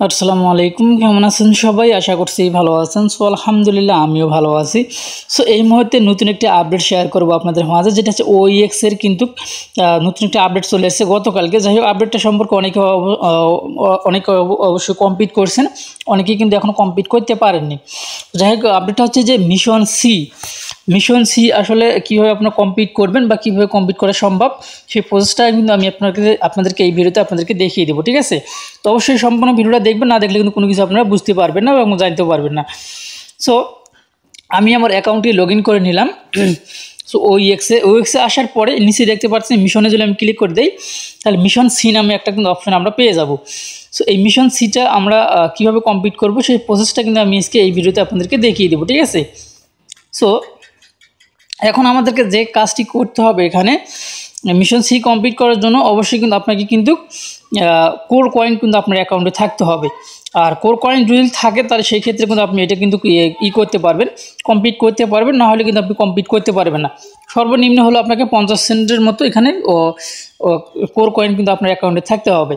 আসসালামু আলাইকুম, কেমন আছেন সবাই? আশা করছি ভালো আছেন। সো আলহামদুলিল্লাহ আমিও ভালো আছি। সো এই মুহূর্তে নতুন একটি আপডেট শেয়ার করব আপনাদের মাঝে, যেটা হচ্ছে OEX এর কিন্তু নতুন একটি আপডেট চলে এসেছে গতকালকে। যাই হোক, আপডেটটা সম্পর্কে অনেকে অবশ্যই কমপ্লিট করছেন, অনেকেই কিন্তু এখনও কমপ্লিট করতে পারেননি। যাই হোক, আপডেটটা হচ্ছে যে মিশন সি আসলে কীভাবে আপনারা কমপ্লিট করবেন বা কীভাবে কমপ্লিট করা সম্ভব, সেই প্রসেসটা কিন্তু আমি আপনাদেরকে এই ভিডিওতে আপনাদেরকে দেখিয়ে দেবো। ঠিক আছে, তো অবশ্যই সম্পূর্ণ ভিডিওটা দেখবেন, না দেখলে কিন্তু কোনো কিছু আপনারা বুঝতে পারবেন না এবং জানতেও পারবেন না। সো আমি আমার অ্যাকাউন্টটি লগ ইন করে নিলাম। সো ওএক্সে আসার পরে নিচে দেখতে পাচ্ছেন মিশনে যদি আমি ক্লিক করে দিই, তাহলে মিশন সি নামে একটা কিন্তু অপশন আমরা পেয়ে যাব। সো এই মিশন সিটা আমরা কীভাবে কমপ্লিট করব সেই প্রসেসটা কিন্তু আমি আজকে এই ভিডিওতে আপনাদেরকে দেখিয়ে দেবো। ঠিক আছে, সো এখন আমাদেরকে যে কাজটি করতে হবে, এখানে মিশন সি কমপ্লিট করার জন্য অবশ্যই কিন্তু আপনাকে কিন্তু কোর কয়েন কিন্তু আপনার অ্যাকাউন্টে থাকতে হবে। আর কোর কয়েন যদি থাকে তাহলে সেই ক্ষেত্রে কিন্তু আপনি এটা কিন্তু করতে পারবেন, কমপ্লিট করতে পারবেন, না হলে কিন্তু আপনি কমপ্লিট করতে পারবেন না। সর্বনিম্ন হলো আপনাকে 50 সেন্টের মতো এখানে কোর কয়েন কিন্তু আপনার অ্যাকাউন্টে থাকতে হবে।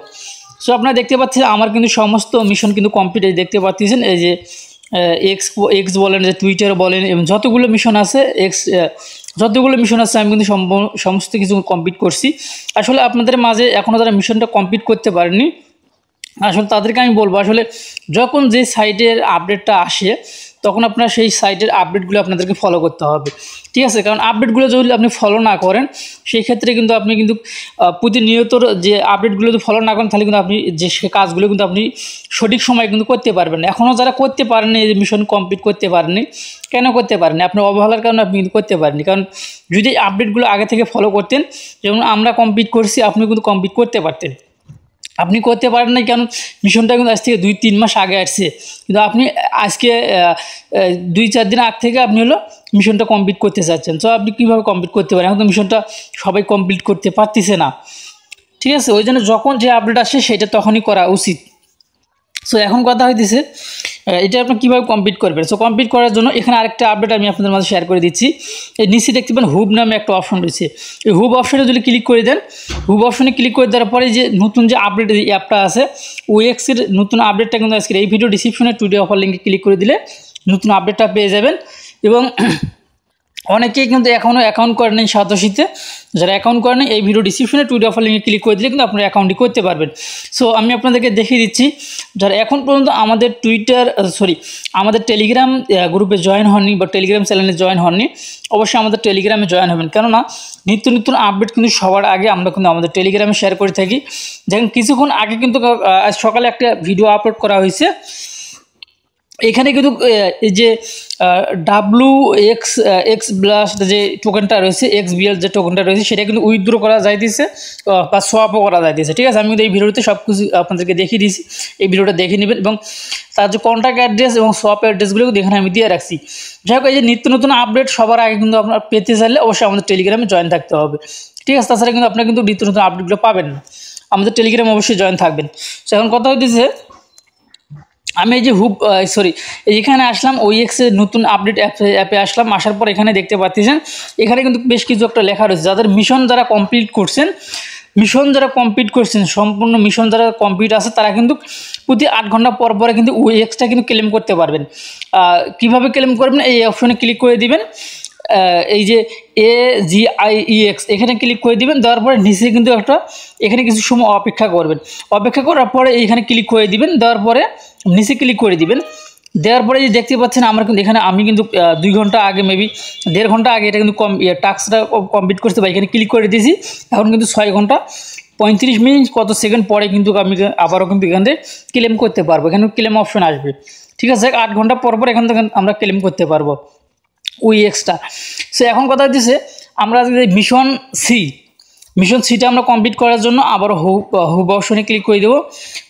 সো আপনারা দেখতে পাচ্ছেন আমার কিন্তু সমস্ত মিশন কিন্তু কমপ্লিট দেখতে পাচ্ছেন। এই যে এক্স বলেন, যে টুইটার বলেন, এবং যতগুলো মিশন আছে আমি কিন্তু সমস্ত কিছু কমপ্লিট করছি। আসলে আপনাদের মাঝে এখনও যারা মিশনটা কমপ্লিট করতে পারেনি, আসলে তাদেরকে আমি বলবো, আসলে যখন যে সাইটের আপডেটটা আসে তখন আপনার সেই সাইটের আপডেটগুলো আপনাদেরকে ফলো করতে হবে। ঠিক আছে, কারণ আপডেটগুলো যদি আপনি ফলো না করেন সেই ক্ষেত্রে কিন্তু আপনি কিন্তু প্রতিনিয়ত যে আপডেটগুলো যদি ফলো না করেন তাহলে কিন্তু আপনি যে কাজগুলো কিন্তু আপনি সঠিক সময় কিন্তু করতে পারবেন না। এখনও যারা করতে পারেননি, এই মিশন কমপ্লিট করতে পারেননি, কেন করতে পারেননি? আপনার অবহেলার কারণে আপনি কিন্তু করতে পারেননি। কারণ যদি আপডেটগুলো আগে থেকে ফলো করতেন, যেমন আমরা কমপ্লিট করছি, আপনি কিন্তু কমপ্লিট করতে পারতেন। আপনি করতে পারেন না, কারণ মিশনটা কিন্তু আজ থেকে 2-3 মাস আগে আসছে, কিন্তু আপনি আজকে 2-4 দিন আগ থেকে আপনি মিশনটা কমপ্লিট করতে চাচ্ছেন। তো আপনি কীভাবে কমপ্লিট করতে পারেন? এখন তো মিশনটা সবাই কমপ্লিট করতে পারতেছে না। ঠিক আছে, ওই জন্য যখন যে আপডেট আসে সেটা তখনই করা উচিত। সো এখন কথা হইতেছে এটা আপনি কীভাবে কমপ্লিট করবেন। সো কমপ্লিট করার জন্য এখানে আরেকটা আপডেট আমি আপনাদের মাঝে শেয়ার করে দিচ্ছি। এই নিচে দেখতে পাবেন হুব নামে একটা অপশন রয়েছে। এই হুব অপশনে যদি ক্লিক করে দেন, হুব অপশনে ক্লিক করে দেওয়ার পরে যে নতুন যে আপডেট অ্যাপটা আছে ওএক্সের নতুন আপডেটটা কিন্তু আজকের এই ভিডিও ডিসক্রিপশনে টুডে অফার লিঙ্কে ক্লিক করে দিলে নতুন আপডেটটা পেয়ে যাবেন। এবং অনেকেই কিন্তু এখনও অ্যাকাউন্ট করে নেই সাতোশিতে, যারা অ্যাকাউন্ট করে নেই এই ভিডিও ডিসক্রিপশনে টুইটার অফার লিঙ্কে ক্লিক করে দিলে কিন্তু আপনারা অ্যাকাউন্টটি করতে পারবেন। সো আমি আপনাদেরকে দেখিয়ে দিচ্ছি, যারা এখন পর্যন্ত আমাদের টেলিগ্রাম গ্রুপে জয়েন হননি বা টেলিগ্রাম চ্যানেলে জয়েন হননি, অবশ্যই আমাদের টেলিগ্রামে জয়েন হবেন। কেননা নিত্য নতুন আপডেট কিন্তু সবার আগে আমরা কিন্তু আমাদের টেলিগ্রামে শেয়ার করে থাকি। দেখেন, কিছুক্ষণ আগে কিন্তু আজ সকালে একটা ভিডিও আপলোড করা হয়েছে। এখানে কিন্তু এই যে WX ব্লাস্ট যে টোকেনটা রয়েছে, XBL যে টোকেনটা রয়েছে, সেটা কিন্তু উইথড্র করা যাইতেছে বা সোয়াপও করা যাইতেছে। ঠিক আছে, আমি কিন্তু এই ভিডিওতে সব কিছু আপনাদেরকে দেখিয়ে দিয়েছি, এই ভিডিওটা দেখে নেবেন। এবং তার যে কন্ট্যাক্ট অ্যাড্রেস এবং সোয়াপ অ্যাড্রেসগুলো এখানে আমি দিয়ে রাখছি। যাই হোক, এই যে নিত্য নতুন আপডেট সবার আগে কিন্তু আপনার পেতে চাইলে অবশ্যই আমাদের টেলিগ্রামে জয়েন থাকতে হবে। ঠিক আছে, তাছাড়া কিন্তু আপনারা কিন্তু নিত্য নতুন আপডেটগুলো পাবেন না। আমাদের টেলিগ্রামে অবশ্যই জয়েন থাকবেন। সো এখন কথা হইতেছে, আমি এই যে এইখানে আসলাম, OEXের নতুন আপডেট অ্যাপে আসলাম। আসার পর এখানে দেখতে পাচ্ছেন এখানে কিন্তু বেশ কিছু একটা লেখা রয়েছে। যাদের যারা কমপ্লিট করছেন সম্পূর্ণ মিশন যারা কমপ্লিট আছে, তারা কিন্তু প্রতি 8 ঘন্টা পর পরে কিন্তু OEXটা কিন্তু ক্লেম করতে পারবেন। কীভাবে ক্লেম করবেন? এই অপশনে ক্লিক করে দিবেন, এই যে AGIEX এখানে ক্লিক করে দিবেন। দেওয়ার পরে নিচে কিন্তু এখানে কিছু সময় অপেক্ষা করবেন। অপেক্ষা করার পরে এইখানে ক্লিক করে দিবেন। দেওয়ার পরে নিচে ক্লিক করে দিবেন। দেওয়ার পরে যে দেখতে পাচ্ছেন আমি কিন্তু 2 ঘন্টা আগে, মেবি 1.5 ঘন্টা আগে এটা কিন্তু টাস্কটা কমপ্লিট করতে পারি। এখানে ক্লিক করে দিয়েছি। এখন কিন্তু 6 ঘন্টা 35 মিনিট কত সেকেন্ড পরে কিন্তু আমি আবারও কিন্তু এখান থেকে ক্লেম করতে পারবো। এখানে ক্লেম অপশন আসবে। ঠিক আছে, 8 ঘন্টা পর এখান থেকে আমরা ক্লেম করতে পারবো OEXটা। সো এখন কথা হচ্ছে, আমরা মিশন সিটা আমরা কমপ্লিট করার জন্য আবারও হুব অপশনে ক্লিক করে দেবো।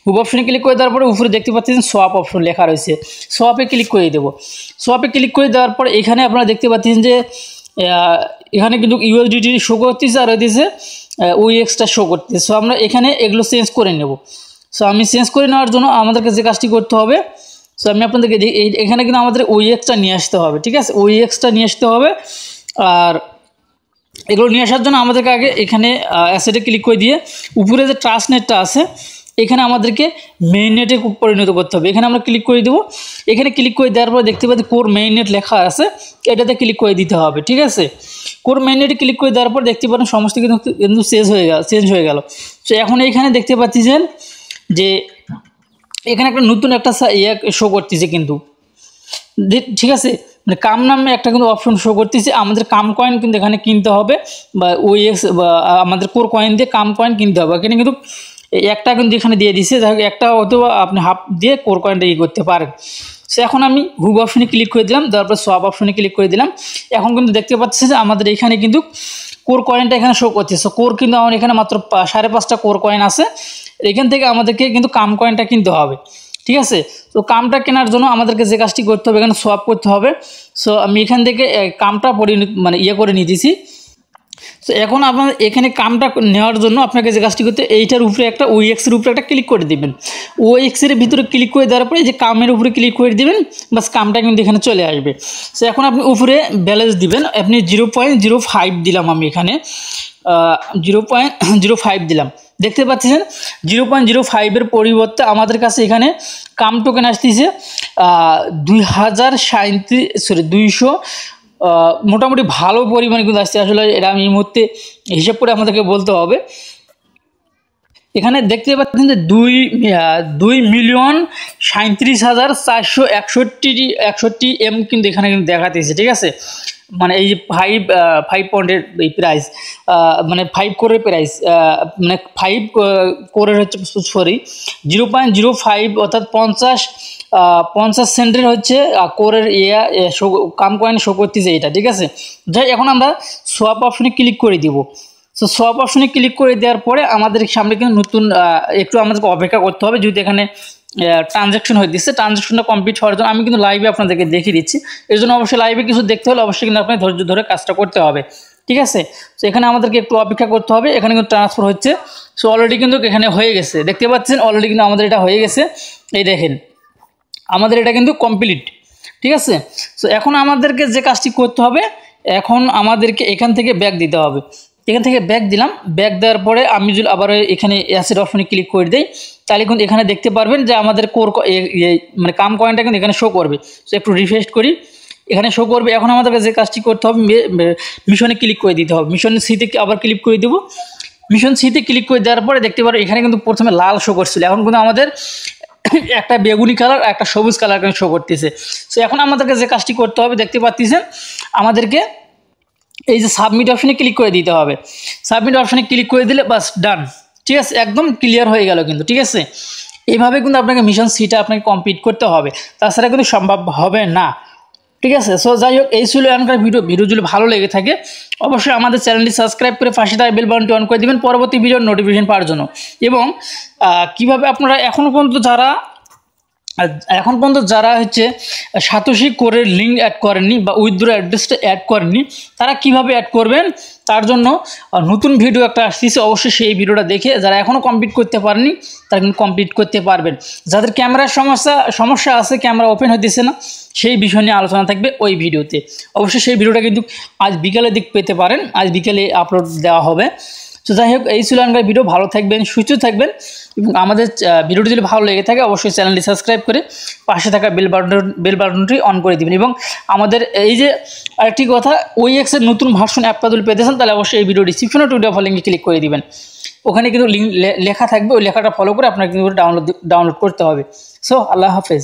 হুব অপশনে ক্লিক করে দেওয়ার পরে উপরে দেখতে পাচ্ছেন সোয়াপ অপশন লেখা রয়েছে, সোয়াপে ক্লিক করে দেবো। সোয়াপে ক্লিক করে দেওয়ার পরে এখানে আপনারা দেখতে পাচ্ছেন যে এখানে কিন্তু USDT শো করতেছে আর হইতেছে OEXটা শো করতেছে। সো আমরা এখানে এগুলো চেঞ্জ করে নেব। সো আমি চেঞ্জ করে নেওয়ার জন্য আমাদেরকে যে কাজটি করতে হবে, সো আমি আপনাদেরকে এখানে কিন্তু আমাদের OEXটা নিয়ে আসতে হবে। ঠিক আছে, OEXটা নিয়ে আসতে হবে। আর এগুলো নিয়ে আসার জন্য আমাদেরকে আগে এখানে অ্যাসেটে ক্লিক করে দিয়ে উপরে যে ট্রাস্ট নেটটা আছে এখানে আমাদেরকে মেইননেটে পরিণত করতে হবে। এখানে আমরা ক্লিক করে দেবো। এখানে ক্লিক করে দেওয়ার পর দেখতে পাচ্ছি কোর মেইননেট লেখা আছে, এটাতে ক্লিক করে দিতে হবে। ঠিক আছে, কোর মেইননেটে ক্লিক করে দেওয়ার পর দেখতে পারেন সমস্ত কিন্তু চেঞ্জ হয়ে গেল। তো এখন এইখানে দেখতে পাচ্ছেন যে এখানে একটা নতুন একটা শো করতেছে কিন্তু, ঠিক আছে, মানে কাম নামে একটা কিন্তু অপশন শো করতেছে। আমাদের কাম কয়েন কিন্তু এখানে কিনতে হবে, বা OX বা আমাদের কোর কয়েন দিয়ে কাম কয়েন কিনতে হবে। এখানে কিন্তু একটা কিন্তু এখানে দিয়ে দিছে, যাই হোক একটা অথবা আপনি হাফ দিয়ে কোর কয়েনটা করতে পারেন। সো এখন আমি হুব অপশনে ক্লিক করে দিলাম, তারপর সোয়াপ অপশনে ক্লিক করে দিলাম। এখন কিন্তু দেখতে পাচ্ছি যে আমাদের এখানে কিন্তু কোর কয়েনটা এখানে শো করছে। সো কোর কিন্তু আমার এখানে মাত্র 5.5টা কোর কয়েন আছে। এখান থেকে আমাদেরকে কিন্তু কাম কয়েনটা কিনতে হবে। ঠিক আছে, তো কামটা কেনার জন্য আমাদেরকে যে কাজটি করতে হবে, এখানে সোয়াপ করতে হবে। সো আমি এখান থেকে কামটা মানে করে নিতেছি। তো এখন আপনার এখানে কামটা নেওয়ার জন্য আপনাকে যে কাজটি করতে, এইটার উপরে একটা OX এর উপরে একটা ক্লিক করে দেবেন। OX এর ভিতরে ক্লিক করে দেওয়ার পরে এই যে কামের উপরে ক্লিক করে দিবেন, বাস কামটা কিন্তু এখানে চলে আসবে। সো এখন আপনি উপরে ব্যালেন্স দিবেন, আপনি 0.05 দিলাম, আমি এখানে 0.05 দিলাম। দেখতে পাচ্ছেন 0.05-এর পরিবর্তে আমাদের কাছে এখানে কাম টোকেন আসতেছে 200 মোটামুটি ভালো পরিমাণে কিন্তু আসছে। আসলে এটা আমি এই মুহূর্তে হিসাব করে আমাদেরকে বলতে হবে। এখানে দেখতে পাচ্ছেন যে 2,37,461 M কিন্তু এখানে কিন্তু দেখাতেছে। ঠিক আছে, মানে এই যে 5 পয়েন্টের এই প্রাইস, মানে 5 কোরের প্রাইস, মানে 5 কোরের হচ্ছে, সরি 0.05 অর্থাৎ 50 সেন্টের হচ্ছে কোরের কাম কয়েন শো করতেছে এটা। ঠিক আছে, যাই এখন আমরা সোয়াপ অপশনে ক্লিক করে দিব। সো সোয়াপ অপশনে ক্লিক করে দেওয়ার পরে আমাদের সামনে কিন্তু নতুন একটু আমাদেরকে অপেক্ষা করতে হবে, যেহেতু এখানে ট্রানজ্যাকশন হয়ে দিচ্ছে। ট্রানজ্যাকশনটা কমপ্লিট হওয়ার জন্য আমি কিন্তু লাইভে আপনাদেরকে দেখিয়ে দিচ্ছি। এর জন্য অবশ্যই লাইভে কিছু দেখতে হলে অবশ্যই কিন্তু আপনাকে ধৈর্য ধরে কাজটা করতে হবে। ঠিক আছে, তো এখানে আমাদেরকে একটু অপেক্ষা করতে হবে। এখানে কিন্তু ট্রান্সফার হচ্ছে। সো অলরেডি কিন্তু এখানে হয়ে গেছে, দেখতে পাচ্ছেন অলরেডি কিন্তু আমাদের এটা হয়ে গেছে। এই দেখেন আমাদের এটা কিন্তু কমপ্লিট। ঠিক আছে, সো এখন আমাদেরকে যে কাজটি করতে হবে, এখন আমাদেরকে এখান থেকে ব্যাক দিতে হবে। এখান থেকে ব্যাক দিলাম। ব্যাক দেওয়ার পরে আমি যদি আবার এখানে অ্যাসেট অপশনে ক্লিক করে দিই, তাহলে কিন্তু এখানে দেখতে পারবেন যে আমাদের মানে কাম কয়েনটা কিন্তু এখানে শো করবে। সো একটু রিফ্রেশ করি, এখানে শো করবে। এখন আমাদেরকে যে কাজটি করতে হবে, মিশনে ক্লিক করে দিতে হবে। মিশন সিতে আবার ক্লিক করে দেবো। মিশন সিতে ক্লিক করে দেওয়ার পরে দেখতে পারো এখানে কিন্তু প্রথমে লাল শো করছিল, এখন কিন্তু আমাদের একটা বেগুনি কালার, একটা সবুজ কালার কিন্তু শো করতেছে। সো এখন আমাদেরকে যে কাজটি করতে হবে, দেখতে পাচ্ছেন আমাদেরকে এই যে সাবমিট অপশনে ক্লিক করে দিতে হবে। সাবমিট অপশনে ক্লিক করে দিলে বাস ডান। ঠিক আছে, একদম ক্লিয়ার হয়ে গেল কিন্তু। ঠিক আছে, এইভাবে কিন্তু আপনাকে মিশন সিটা আপনাকে কমপ্লিট করতে হবে, তাছাড়া কিন্তু সম্ভব হবে না। ঠিক আছে, সো যাই হোক, এই ছিল এখনকার ভিডিও যদি ভালো লেগে থাকে অবশ্যই আমাদের চ্যানেলটি সাবস্ক্রাইব করে পাশে থাকা বেল বাটনটি অন করে দেবেন পরবর্তী ভিডিওর নোটিফিকেশন পাওয়ার জন্য। এবং কিভাবে আপনারা এখন পর্যন্ত যারা হচ্ছে সাতোশি কোরের লিঙ্ক অ্যাড করেননি বা উইথড্র অ্যাড্রেসটা অ্যাড করেননি, তারা কিভাবে অ্যাড করবেন তার জন্য নতুন ভিডিও একটা আসতেছে। অবশ্যই সেই ভিডিওটা দেখে যারা এখনও কমপ্লিট করতে পারেনি তারা কিন্তু কমপ্লিট করতে পারবেন। যাদের ক্যামেরার সমস্যা আছে, ক্যামেরা ওপেন হতেছে না, সেই বিষয় নিয়ে আলোচনা থাকবে ওই ভিডিওতে। অবশ্যই সেই ভিডিওটা কিন্তু আজ বিকালের দিক পেতে পারেন, আজ বিকেলে আপলোড দেওয়া হবে। তো যাই হোক, এই ছিল আমার ভিডিও। ভালো থাকবেন, সুস্থ থাকবেন, এবং আমাদের ভিডিওটি যদি ভালো লেগে থাকে অবশ্যই চ্যানেলটি সাবস্ক্রাইব করে পাশে থাকা বেল বাটনটি অন করে দিবেন। এবং আমাদের এই যে আরেকটি কথা, OX এর নতুন ভার্সন অ্যাপটা যদি পেতে চান তাহলে অবশ্যই এই ভিডিও ডিসক্রিপশনে ভিডিও লিঙ্কে ক্লিক করে দিবেন। ওখানে কিন্তু লিঙ্ক লেখা থাকবে, ওই লেখাটা ফলো করে আপনাকে কিন্তু ডাউনলোড করতে হবে। সো আল্লাহ হাফেজ।